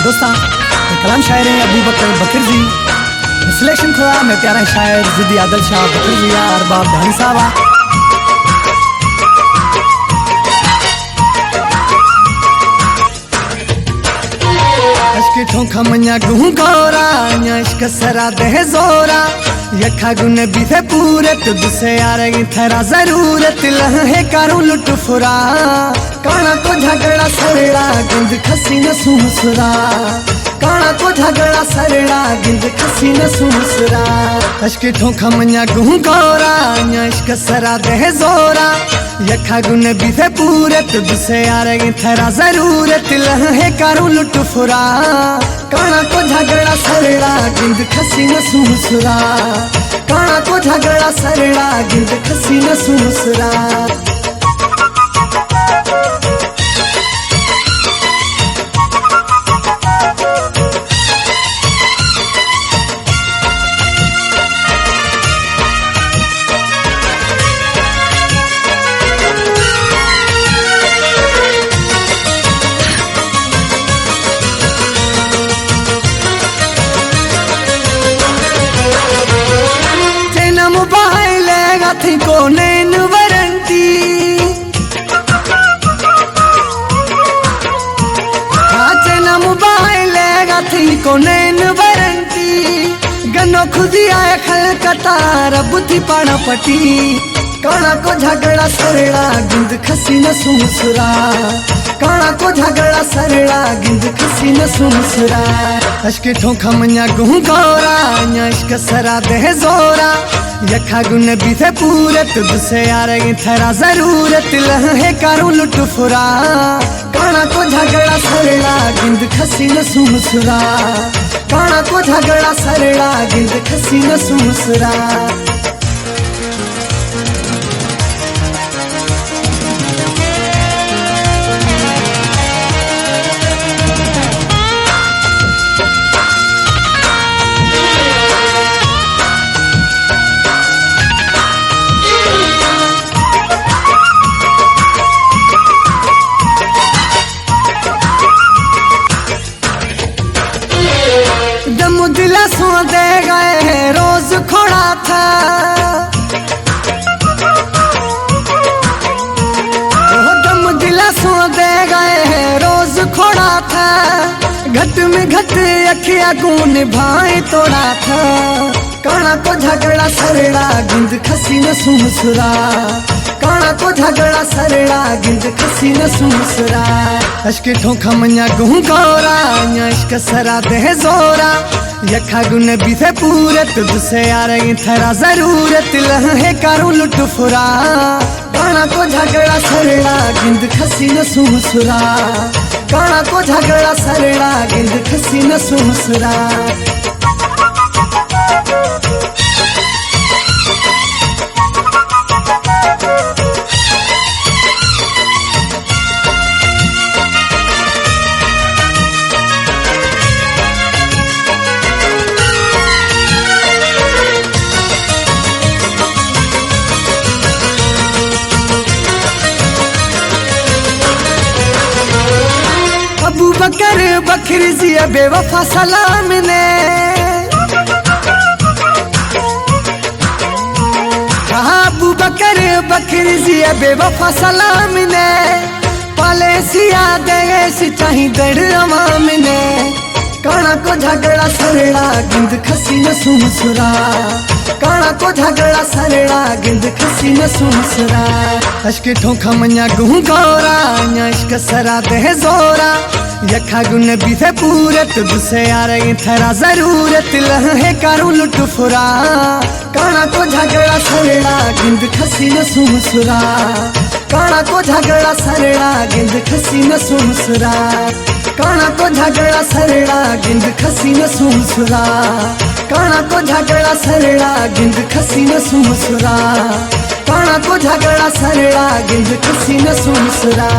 दोस्ता कलाम शायर हैं अबू बकर बकर जी। सिलेक्शन खुदा में प्यारा शायर जिद्दी आदल शाह बकर जी और बाप धानी साहब। अश्क ठोंका मन्या गुहू गौरा इश्क सरा दे जोरा यखा गुन भी थे पूरे तुझसे आ रही थरा जरूरत लहे करूं लुट फुरा काना को झगड़ा सरेड़ा गिंद खसी न सुसुरा काना को झगड़ा सरेड़ा गिंद खसी न सुसुरा अश्क ठोंका मन्या गुहू गौरा इश्क सरा दे जोरा यखा गुन भी थे पूरे तुझसे आ रही थरा जरूरत लहे करूं लुट फुरा काना को झगड़ा सरेड़ा गिंद खसी न सुसुरा काना को झगड़ा सरेड़ा गिंद खसी न सुसुरा। मोबाइल थी कोनेन वारंटी ना मोबाइल थी कोनेन वारंटी गनो खुदी आए खल कतार बुद्धि पाना पटी काना को झगड़ा सरेड़ा गिंद खसी न सुसुरा काना को झगड़ा सरेड़ा गिंद खसी न सुसुरा अश्क ठोंका मन्या गुहू गौरा इश्क सरा दे जोरा यखा गुन भी थे पूरे तुझसे आ रही थरा जरूरत लहे करूं लुट फुरा काना को झगड़ा सरेड़ा गिंद खसी न सुसुरा काना को झगड़ा सरेड़ा गिंद खसी न सुसुरा। दिला सो दे गए रोज खोड़ा था दम दिला सो दे गए रोज खोड़ा था घट में घट अखिया गुन भाई तोड़ा था काना को झगड़ा सरेड़ा गिंद खसी न सुसुरा काना को झगड़ा सरेड़ा गिंद खसी न सुसुरा अश्क ठोंका मन्या गुहू गौरा इश्क सरा दे जोरा यखा गुन भी थे पूरे तुझसे आ रही थरा जरूरत लहे करूं लुट फुरा काना को झगड़ा सरेड़ा गिंद खसी न सुसुरा काना को झगड़ा सरेड़ा गिंद खसी न सुसुरा। अबू बकर बकर जी बेवफा सलाम ने अबू बकर बकर जी बेवफा सलाम ने पाले सिया दे चाही दड़ अमाम ने काना को झगड़ा सरेड़ा गिंद खसी न सुसुरा काना को झगड़ा सरेड़ा गिंद खसी न सुसुरा अश्क ठोंका मन्या गुहू गौरा इश्क सरा दे जोरा यखा गुन भी थे पूरे तुझसे आ रही थरा जरूरत लहे करूं लुट फुरा काना को झगड़ा सरेड़ा गिंद खसी न सुसुरा काना को झगड़ा सरेड़ा गिंद खसी न सुसुरा काना को झगड़ा सरेड़ा गिंद खसी न सुसुरा काना को झगड़ा सरेड़ा गिंद खसी न सुसुरा काना को झगड़ा सरेड़ा गिंद खसी न सुसुरा।